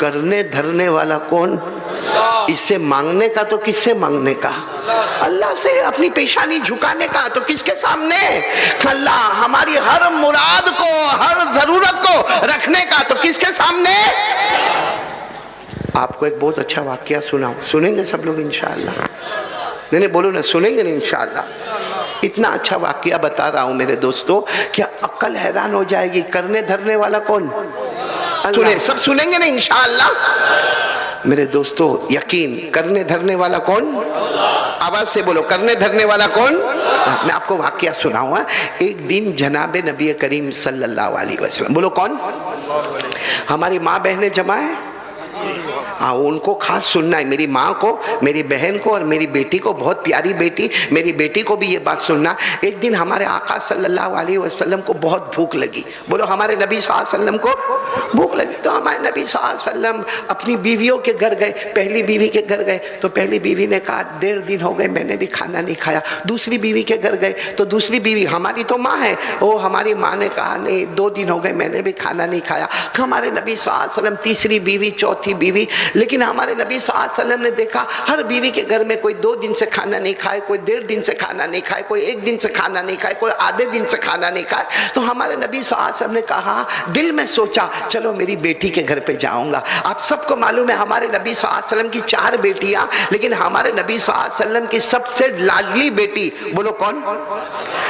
کرنے دھرنے والا کون؟ اس سے مانگنے کا تو کس سے مانگنے کا؟ اللہ سے. اپنی پیشانی جھکانے کا تو کس کے سامنے؟ اللہ. ہماری ہر مراد کو، ہر ضرورت کو رکھنے کا تو کس کے سامنے؟ آپ کو ایک بہت اچھا واقعہ سناؤں، سنیں گے سب لوگ انشاءاللہ؟ نہیں بولو نا، سنیں گے نا انشاءاللہ؟ اتنا اچھا واقعہ بتا رہا ہوں میرے دوستو کہ عقل حیران ہو جائے گی. کرنے دھرنے والا کون؟ سنیں، سب سنیں گے نا انشاءاللہ؟ میرے دوستو یقین، کرنے دھرنے والا کون؟ آواز سے بولو، کرنے دھرنے والا کون؟ میں آپ کو واقعہ سناؤں. ایک دن جناب نبی کریم صلی اللہ علیہ وسلم، بولو کون؟ ہماری ماں بہنیں جمع ہیں، ان کو خاص سننا ہے. میری ماں کو، میری بہن کو اور میری بیٹی کو، بہت پیاری بیٹی، میری بیٹی کو بھی یہ بات سننا. ایک دن ہمارے آقا صلی اللہ علیہ وسلم کو بہت بھوک لگی. بولو ہمارے نبی صلی اللہ علیہ وسلم کو بھوک لگی. تو ہمارے نبی صلی اللہ علیہ وسلم اپنی بیویوں کے گھر گئے. پہلی بیوی کے گھر گئے تو پہلی بیوی نے کہا 1.5 دن ہو گئے میں نے بھی کھانا نہیں کھایا. دوسری بیوی کے گھر گئے تو دوسری بیوی، ہماری تو ماں ہے، ہماری ماں نے کہا نہیں 2 دن ہو گئے میں نے بھی کھانا نہیں کھایا. ہمارے نبی صلی اللہ علیہ وسلم تیسری بیوی، چوتھی بیوی. لیکن ہمارے نبی صلی اللہ علیہ وسلم نے دیکھا ہر بیوی کے گھر میں کوئی 2 دن سے کھانا نہیں کھائے، کوئی 1.5 دن سے کھانا نہیں کھائے، کوئی 1 دن سے کھانا نہیں کھائے، کوئی آدھے دن سے کھانا نہیں کھائے. تو ہمارے نبی صلی اللہ علیہ وسلم نے کہا، دل میں سوچا چلو میری بیٹی کے گھر پہ جاؤں گا. آپ سب کو معلوم ہے ہمارے نبی صلی اللہ علیہ وسلم کی 4 بیٹیاں، لیکن ہمارے نبی صلی اللہ علیہ وسلم کی سب سے لاڈلی بیٹی بولو کون؟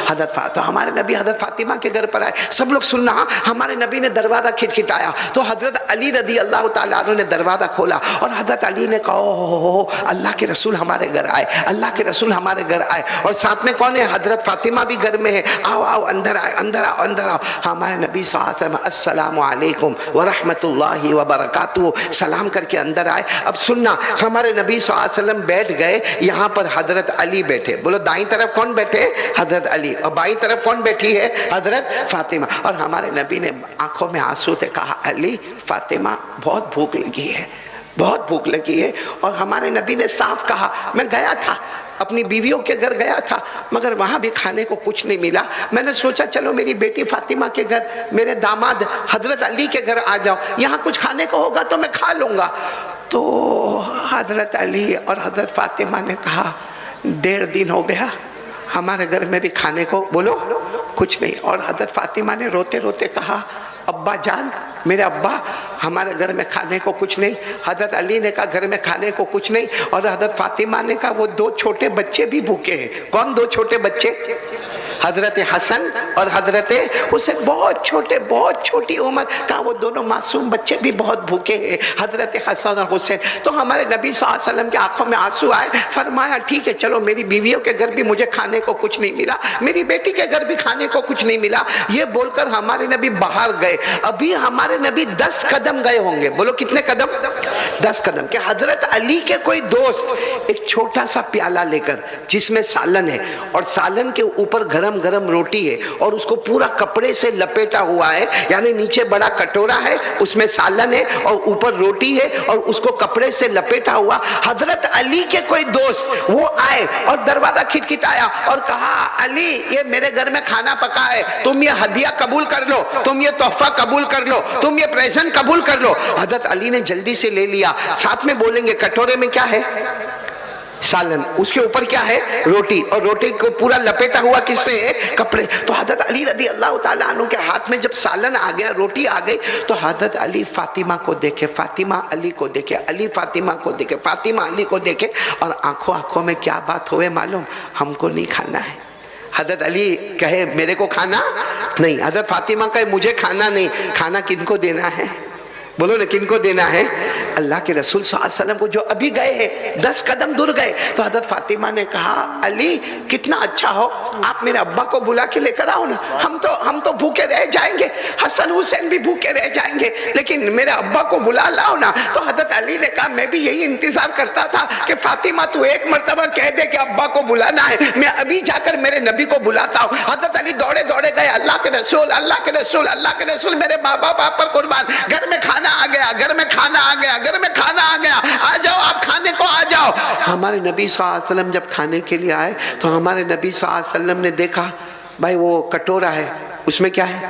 حضرت فاطمہ. ہمارے نبی حضرت فاطمہ کے گھر پر آئے. سب لوگ سننا، ہمارے نبی نے دروازہ کھٹکھٹایا تو حضرت علی رضی اللہ تعالیٰ عنہ نے دروازہ کھولا اور حضرت علی نے کہا اوہ اللہ کے رسول ہمارے گھر آئے، اللہ کے رسول ہمارے گھر آئے. اور ساتھ میں کون ہے؟ حضرت فاطمہ بھی گھر میں ہے. آؤ آؤ اندر آئے، اندر آؤ، اندر آؤ. ہمارے نبی صلی اللہ علیہ وسلم السلام علیکم ورحمۃ اللہ وبرکاتہ سلام کر کے اندر آئے. اب سننا، ہمارے نبی صلی اللہ علیہ وسلم بیٹھ گئے. یہاں پر حضرت علی بیٹھے. بولو دائیں طرف کون بیٹھے؟ حضرت علی. اور بائیں طرف کون بیٹھی ہے؟ حضرت فاطمہ. اور ہمارے نبی نے آنکھوں میں آنسو تھے کہا علی فاطمہ بہت بھوک لگی ہے، بہت بھوک لگی ہے. اور ہمارے نبی نے صاف کہا میں گیا تھا اپنی بیویوں کے گھر گیا تھا مگر وہاں بھی کھانے کو کچھ نہیں ملا. میں نے سوچا چلو میری بیٹی فاطمہ کے گھر، میرے داماد حضرت علی کے گھر آ جاؤ، یہاں کچھ کھانے کو ہوگا تو میں کھا لوں گا. تو حضرت علی اور حضرت فاطمہ نے کہا 1.5 دن ہو گیا ہمارے گھر میں بھی کھانے کو بولو کچھ نہیں. اور حضرت فاطمہ نے روتے روتے کہا ابا جان، میرے ابا ہمارے گھر میں کھانے کو کچھ نہیں. حضرت علی نے کہا گھر میں کھانے کو کچھ نہیں. اور حضرت فاطمہ نے کہا وہ 2 چھوٹے بچے بھی بھوکے ہیں. کون 2 چھوٹے بچے؟ حضرت حسن اور حضرت حسین. بہت چھوٹے، بہت چھوٹی عمر. کہا وہ دونوں معصوم بچے بھی بہت بھوکے ہیں، حضرت حسن اور حسین. تو ہمارے نبی صلی اللہ علیہ وسلم کی آنکھوں میں آنسو آئے. فرمایا ٹھیک ہے چلو میری بیویوں کے گھر بھی مجھے کھانے کو کچھ نہیں ملا، میری بیٹی کے گھر بھی کھانے کو کچھ نہیں ملا. یہ بول کر ہمارے نبی باہر گئے. ابھی ہمارے نبی 10 قدم گئے ہوں گے. بولو کتنے قدم؟ 10 قدم. کہ حضرت علی کے کوئی دوست ایک چھوٹا سا پیالہ لے کر جس میں سالن ہے اور سالن کے اوپر گرم روٹی ہے اور اس کو پورا کپڑے سے لپیٹا ہوا ہے، یعنی نیچے بڑا کٹورا ہے اس میں سالن ہے اور اوپر روٹی ہے اور اس کو کپڑے سے لپیٹا ہوا. حضرت علی کے کوئی دوست وہ آئے اور دروازہ کھٹکھٹایا اور کہا علی یہ میرے گھر میں کھانا پکا ہے، تم یہ ہدیہ قبول کر لو، تم یہ تحفہ قبول کر لو، تم یہ پریزنٹ قبول کر لو. حضرت علی نے جلدی سے لے لیا. ساتھ میں بولیں گے کٹورے میں کیا ہے؟ سالن. اس کے اوپر کیا ہے؟ روٹی. اور روٹی کو پورا لپیٹا ہوا کس سے ہے؟ کپڑے. تو حضرت علی رضی اللہ تعالیٰ عنہ کے ہاتھ میں جب سالن آ گیا، روٹی آ گئی، تو حضرت علی فاطمہ کو دیکھے، فاطمہ علی کو دیکھے، علی فاطمہ کو دیکھے، فاطمہ علی کو دیکھے. اور آنکھوں میں کیا بات ہوئے معلوم؟ ہم کو نہیں کھانا ہے. حضرت علی کہے میرے کو کھانا نہیں، حضرت فاطمہ کہے مجھے کھانا نہیں. کھانا کن کو دینا ہے؟ بولو نا کن کو دینا ہے؟ اللہ کے رسول صلی اللہ علیہ وسلم کو جو ابھی گئے ہیں 10 قدم دور گئے. تو حضرت فاطمہ نے کہا علی کتنا اچھا ہو آپ میرے ابا کو بلا کے لے کر آؤ نا، ہم تو بھوکے رہ جائیں گے، حسن حسین بھی بھوکے رہ جائیں گے، لیکن میرے ابا کو بلا لاؤ نا. تو حضرت علی نے کہا میں بھی یہی انتظار کرتا تھا کہ فاطمہ تو ایک مرتبہ کہہ دے کہ ابا کو بلانا ہے، میں ابھی جا کر میرے نبی کو بلاتا ہوں. حضرت علی دوڑے دوڑے گئے. اللہ کے رسول، اللہ کے رسول، اللہ کے رسول، میرے ماں باپ آپ پر قربان، گھر میں کھانا آ گیا، گھر میں کھانا آ گیا، گھر میں کھانا آ گیا، آ جاؤ آپ کھانے کو آ جاؤ. ہمارے نبی صلی اللہ علیہ وسلم جب کھانے کے لیے آئے تو ہمارے نبی صلی اللہ علیہ وسلم نے دیکھا بھائی وہ کٹورا ہے، اس میں کیا ہے؟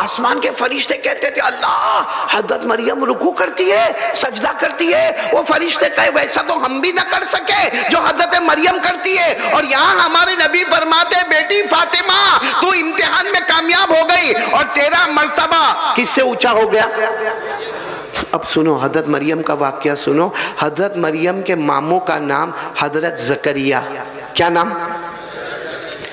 آسمان کے فرشتے کہتے تھے اللہ حضرت مریم رکوع کرتی ہے, سجدہ کرتی ہے. وہ فرشتے کہے ویسا تو ہم بھی نہ کر سکے جو حضرت مریم کرتی ہے. اور یہاں ہمارے نبی فرماتے ہیں بیٹی فاطمہ تو امتحان میں کامیاب ہو گئی اور تیرا مرتبہ کس سے اونچا ہو گیا. اب سنو حضرت مریم کا واقعہ سنو. حضرت مریم کے ماموں کا نام حضرت زکریا. کیا نام؟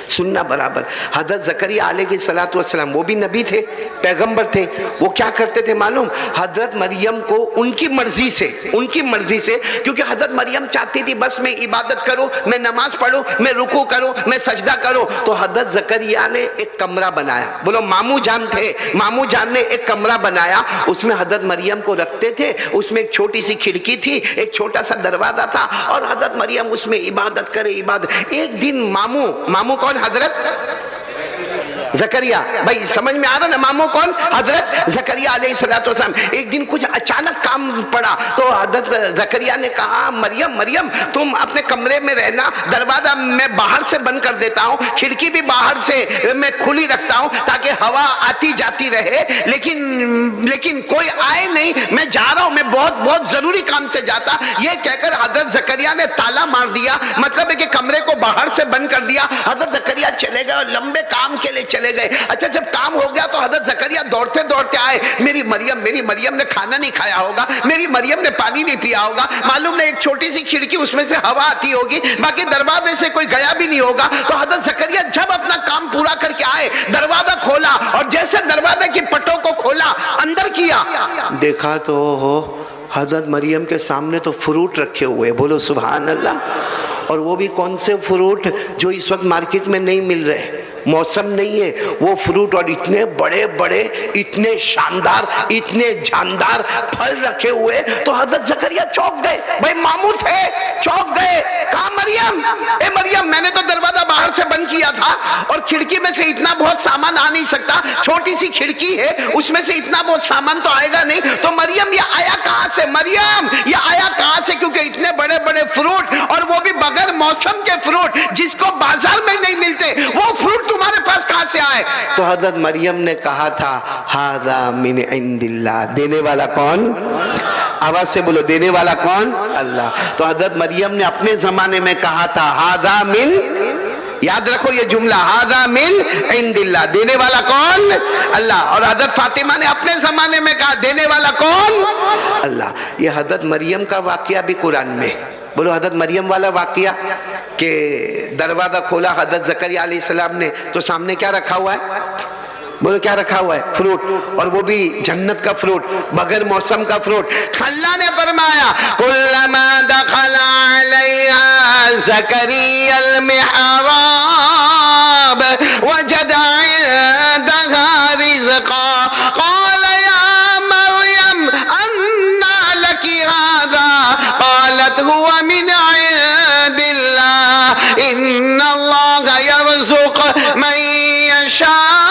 سننا برابر. حضرت زکریا علیہ السلام وہ بھی نبی تھے, پیغمبر تھے. وہ کیا کرتے تھے معلوم؟ حضرت مریم کو ان کی مرضی سے کیونکہ حضرت مریم چاہتی تھی بس میں عبادت کروں, میں نماز پڑھوں, میں رکوع کروں, میں سجدہ کروں. تو حضرت زکریا نے ایک کمرہ بنایا. بولو ماموں جان تھے, ماموں جان نے ایک کمرہ بنایا. اس میں حضرت مریم کو رکھتے تھے. اس میں ایک چھوٹی سی کھڑکی تھی, ایک چھوٹا سا دروازہ تھا اور حضرت مریم اس میں عبادت کرے عبادت. ایک دن ماموں کون؟ حضرت زکریا. بھائی سمجھ میں آ رہا نا, ماموں کون؟ حضرت زکریا علیہ السلام. ایک دن کچھ اچانک کام پڑا تو حضرت زکریا نے کہا مریم تم اپنے کمرے میں رہنا, دروازہ میں باہر سے بند کر دیتا ہوں, کھڑکی بھی باہر سے میں کھلی رکھتا ہوں تاکہ ہوا آتی جاتی رہے, لیکن کوئی آئے نہیں, میں جا رہا ہوں, میں بہت ضروری کام سے جاتا. یہ کہہ کر حضرت زکریا نے تالا مار دیا, مطلب ہے کہ کمرے کو باہر سے بند کر دیا. حضرت زکریا چلے گئے اور لمبے کام کے لیے چلے گئے. اچھا جب کام ہو گیا تو حضرت زکریا دوڑتے آئے. میری مریم نے کھانا نہیں کھایا ہوگا, میری مریم نے پانی نہیں پیا ہوگا, معلوم نہیں ایک چھوٹی سی کھڑکی اس میں سے ہوا آتی ہوگی, باقی دروازے سے کوئی گیا بھی نہیں ہوگا. تو حضرت زکریا جب اپنا کام پورا کر کے آئے, دروازہ کھولا اور جیسے دروازے کی پٹوں کو کھولا اندر کیا, دیکھا تو حضرت مریم کے سامنے تو فروٹ رکھے ہوئے. بولو سبحان اللہ. اور وہ بھی کون سے فروٹ جو اس وقت مارکیٹ میں نہیں مل رہے, موسم نہیں ہے وہ فروٹ, اور اتنے بڑے بڑے, اتنے شاندار, اتنے جاندار پھل رکھے ہوئے. تو حضرت زکریا چوک گئے. بھائی ماموں تھے, چوک گئے. کہا مریم, اے مریم میں نے تو دروازہ باہر سے بند کیا تھا اور کھڑکی میں سے اتنا بہت سامان آ نہیں سکتا, چھوٹی سی کھڑکی ہے اس میں سے اتنا بہت سامان تو آئے گا نہیں. تو مریم یہ آیا کہاں سے, مریم یہ آیا کہاں سے, کیونکہ اتنے بڑے بڑے فروٹ اور وہ بھی بغیر موسم کے فروٹ جس کو بازار میں نہیں ملتے, وہ فروٹ تمہارے پاس کہاں سے آئے؟ تو حضرت مریم نے کہا تھا ھذا من عند اللہ. دینے والا کون؟ آواز سے بولو, دینے والا کون؟ اللہ. تو حضرت مریم نے اپنے زمانے میں کہا تھا ھذا من, یاد رکھو یہ جملہ, ھذا من عند اللہ. دینے والا کون؟ اللہ. اور حضرت فاطمہ نے اپنے زمانے میں کہا دینے والا کون؟ اللہ. یہ حضرت مریم کا واقعہ بھی قرآن میں. بولو حضرت مریم والا واقعہ کہ دروازہ کھولا حضرت زکریا علیہ السلام نے تو سامنے کیا رکھا ہوا ہے؟ بولو کیا رکھا ہوا ہے؟ فروٹ, اور وہ بھی جنت کا فروٹ, بغیر موسم کا فروٹ. اللہ نے فرمایا کلما دخل علیہا زکریا المحراب وجد عندها رزقا قال یا مریم انا لک هذا قالت هو من عند اللہ ان اللہ یرزق من یشاء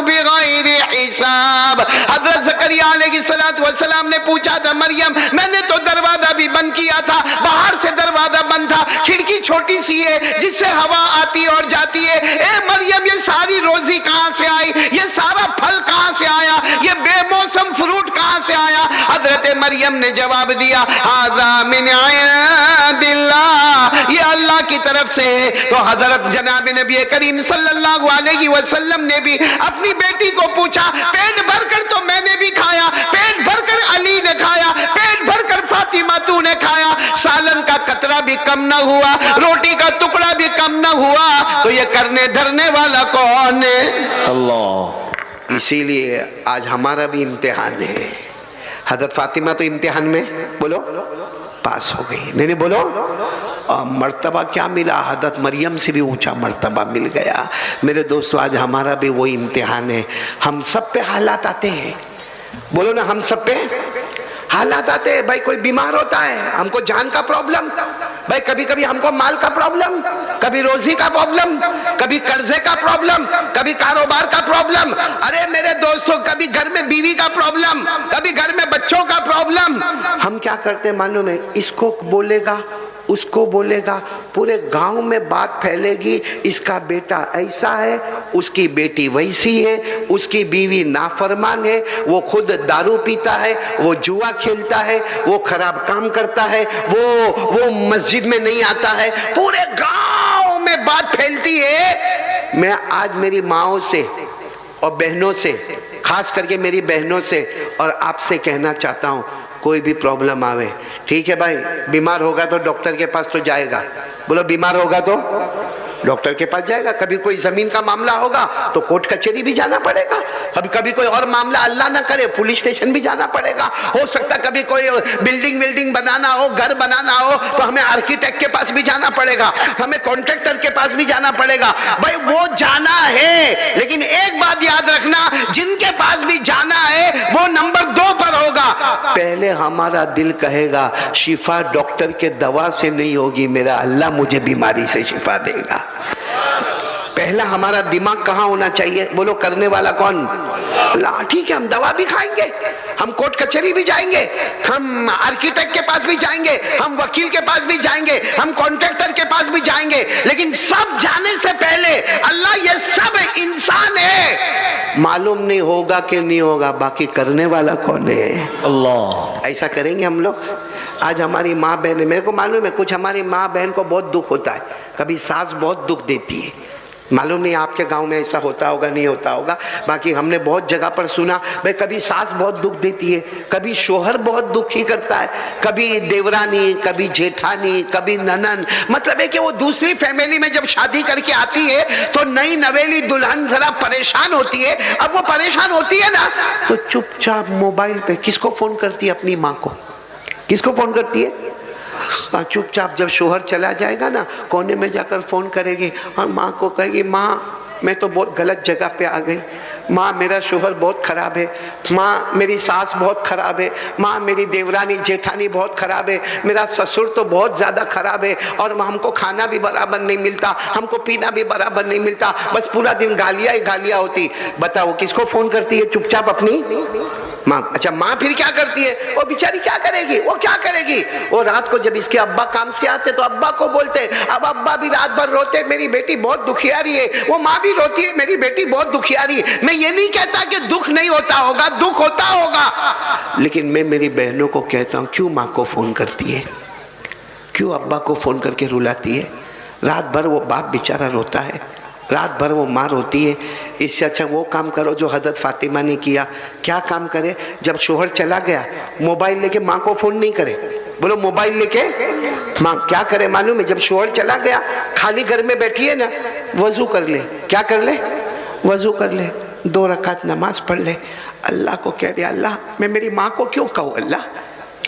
بغیر حساب. حضرت زکریا علیہ السلام نے پوچھا تھا مریم میں نے تو دروازہ بھی بند کیا تھا, باہر سے دروازہ بند تھا, کھڑکی چھوٹی سی ہے جس سے ہوا آتی اور جاتی ہے. اے مریم یہ ساری روزی کہاں سے آئی, یہ سارا پھل کہاں سے آیا, یہ بے موسم فروٹ کہاں سے آیا؟ حضرت مریم نے جواب دیا ھذا من عند اللہ, یہ اللہ کی طرف سے ہے. تو حضرت جناب نبی کریم صلی اللہ علیہ وسلم نے بھی اپنی بیٹی کو پوچھا, پیٹ بھر کر تو میں نے بھی کھایا, پیٹ بھر کر علی نے کھایا, پیٹ بھر کر فاطمہ تو نے کھایا, سالن کا قطرہ بھی کم نہ ہوا, روٹی کا ٹکڑا بھی کم نہ ہوا, تو یہ کرنے دھرنے والا کون ہے؟ اللہ. اسی لیے آج ہمارا بھی امتحان ہے. حضرت فاطمہ تو امتحان میں بولو پاس ہو گئی, نہیں بولو, اور مرتبہ کیا ملا؟ حضرت مریم سے بھی اونچا مرتبہ مل گیا. میرے دوستو آج ہمارا بھی وہی امتحان ہے. ہم سب پہ حالات آتے ہیں, بولو نا, ہم سب پہ حالات آتے ہیں. بھائی کوئی بیمار ہوتا ہے, ہم کو جان کا پرابلم, بھائی کبھی کبھی ہم کو مال کا پرابلم، کبھی روزی کا پرابلم، کبھی قرضے کا پرابلم، کبھی کاروبار کا پرابلم، ارے میرے دوستوں کبھی گھر میں بیوی کا پرابلم، کبھی گھر میں بچوں کا پرابلم. ہم کیا کرتے ہیں معلوم ہے؟ اس کو بولے گا، اس کو بولے گا، پورے گاؤں میں بات پھیلے گی، اس کا بیٹا ایسا ہے، اس کی بیٹی ویسی ہے، اس کی بیوی نافرمان ہے، وہ خود دارو پیتا ہے، وہ جوا کھیلتا ہے، وہ خراب کام کرتا ہے، وہ مسجد میں نہیں آتا ہے. پورے گاؤں میں بات پھیلتی ہے. میں آج میری ماؤں سے اور بہنوں سے، خاص کر کے میری بہنوں سے اور آپ سے کہنا چاہتا ہوں، کوئی بھی پرابلم آوے، ٹھیک ہے بھائی، بیمار ہوگا تو ڈاکٹر کے پاس تو جائے گا. بولو بیمار ہوگا تو ڈاکٹر کے پاس جائے گا. کبھی کوئی زمین کا معاملہ ہوگا تو کورٹ کچہری بھی جانا پڑے گا. کبھی کوئی اور معاملہ اللہ نہ کرے پولیس اسٹیشن بھی جانا پڑے گا. ہو سکتا کبھی کوئی بلڈنگ بنانا ہو، گھر بنانا ہو تو ہمیں آرکیٹیکٹ کے پاس بھی جانا پڑے گا، ہمیں کانٹریکٹر کے پاس بھی جانا پڑے گا. بھائی وہ جانا ہے، لیکن ایک بات یاد رکھنا، جن کے پاس بھی جانا ہے وہ نمبر 2 پر ہوگا. پہلے ہمارا دل کہے گا شفا ڈاکٹر کے دوا سے نہیں ہوگی، میرا اللہ مجھے بیماری سے شفا دے گا. پہلا ہمارا دماغ کہاں ہونا چاہیے؟ بولو کرنے والا کون؟ اللہ. ٹھیک ہے، ہم دوا بھی کھائیں گے، ہم کورٹ کچہری بھی جائیں گے، ہم آرکیٹیکٹ کے پاس بھی جائیں گے، ہم وکیل کے پاس بھی جائیں گے، ہم کانٹریکٹر کے پاس بھی جائیں گے، لیکن سب جانے سے پہلے اللہ یہ سب انسان ہے، معلوم نہیں ہوگا کہ نہیں ہوگا، باقی کرنے والا کون ہے؟ اللہ. ایسا کریں گے ہم لوگ. آج ہماری ماں بہن، میرے کو معلوم ہے کچھ ہماری ماں بہن کو بہت دکھ ہوتا ہے، کبھی ساس بہت دکھ دیتی ہے. معلوم نہیں آپ کے گاؤں میں ایسا ہوتا ہوگا نہیں ہوتا ہوگا، باقی ہم نے بہت جگہ پر سنا بھئی کبھی ساس بہت دکھ دیتی ہے، کبھی شوہر بہت دکھ ہی کرتا ہے، کبھی دیورانی، کبھی جیٹھانی، کبھی ننن. مطلب ہے کہ وہ دوسری فیملی میں جب شادی کر کے آتی ہے تو نئی نویلی دلہن ذرا پریشان ہوتی ہے. اب وہ پریشان ہوتی ہے نا تو چپ چاپ موبائل پہ کس کو فون کرتی ہے؟ اپنی ماں کو. کس کو فون کرتی ہے؟ چپ چاپ جب شوہر چلا جائے گا نا کونے میں جا کر فون کرے گی اور ماں کو کہے گی ماں میں تو بہت غلط جگہ پہ آ گئی، ماں میرا شوہر بہت خراب ہے، ماں میری ساس بہت خراب ہے، ماں میری دیورانی جیٹھانی بہت خراب ہے، میرا سسر تو بہت زیادہ خراب ہے، اور ہم کو کھانا بھی برابر نہیں ملتا، ہم کو پینا بھی برابر نہیں ملتا، بس پورا دن گالیاں ہی گالیاں ہوتی. بتاؤ کس کو فون کرتی ہے؟ چپ چاپ اپنی ماں. اچھا ماں پھر کیا کرتی ہے؟ وہ بیچاری کیا کرے گی؟ وہ کیا کرے گی؟ وہ رات کو جب اس کے ابا کام سے آتے تو ابا کو بولتے، اب ابا بھی رات بھر روتے میری بیٹی بہت دکھیاری ہے، وہ ماں بھی روتی ہے میری بیٹی بہت دکھیاری ہے. میں یہ نہیں کہتا کہ دکھ نہیں ہوتا ہوگا، دکھ ہوتا ہوگا، لیکن میں میری بہنوں کو کہتا ہوں کیوں ماں کو فون کرتی ہے؟ کیوں ابا کو فون کر کے رلاتی ہے؟ رات بھر وہ باپ بیچارہ روتا ہے، رات بھر وہ ماں روتی ہے. اس سے اچھا وہ کام کرو جو حضرت فاطمہ نے کیا. کیا کام کرے؟ جب شوہر چلا گیا موبائل لے کے ماں کو فون نہیں کرے. بولو موبائل لے کے ماں کیا کرے معلوم ہے؟ جب شوہر چلا گیا خالی گھر میں بیٹھی ہے نا، وضو کر لے. کیا کر لے؟ وضو کر لے، 2 رکعت نماز پڑھ لے. اللہ کو کہہ دے اللہ میں میری ماں کو کیوں کہوں،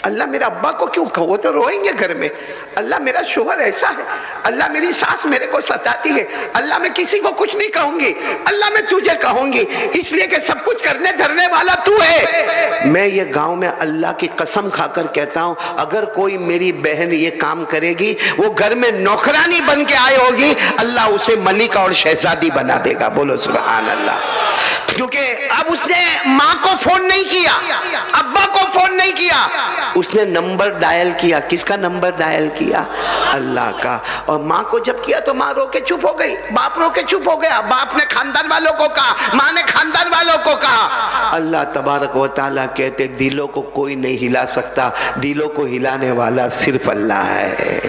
اللہ میرا ابا کو کیوں کہوں، وہ تو روئیں گے گھر میں. اللہ میرا شوہر ایسا ہے، اللہ میری ساس میرے کو ستاتی ہے، اللہ میں کسی کو کچھ نہیں کہوں گی، اللہ میں تجھے کہوں گی، اس لیے کہ سب کچھ کرنے دھرنے والا تو ہے. میں یہ گاؤں میں اللہ کی قسم کھا کر کہتا ہوں اگر کوئی میری بہن یہ کام کرے گی، وہ گھر میں نوکرانی بن کے آئے ہوگی، اللہ اسے ملکہ اور شہزادی بنا دے گا. بولو سبحان اللہ. کیونکہ اب اس نے ماں کو فون نہیں کیا، ابا کو فون نہیں کیا، اس نے نمبر ڈائل کیا. کس کا نمبر ڈائل کیا؟ اللہ کا. اور ماں کو جب کیا تو ماں رو کے چپ ہو گئی، باپ رو کے چپ ہو گیا، باپ نے خاندان والوں کو کہا، ماں نے خاندان والوں کو کہا. اللہ تبارک و تعالیٰ کہتے دلوں کو کوئی نہیں ہلا سکتا، دلوں کو ہلانے والا صرف اللہ ہے.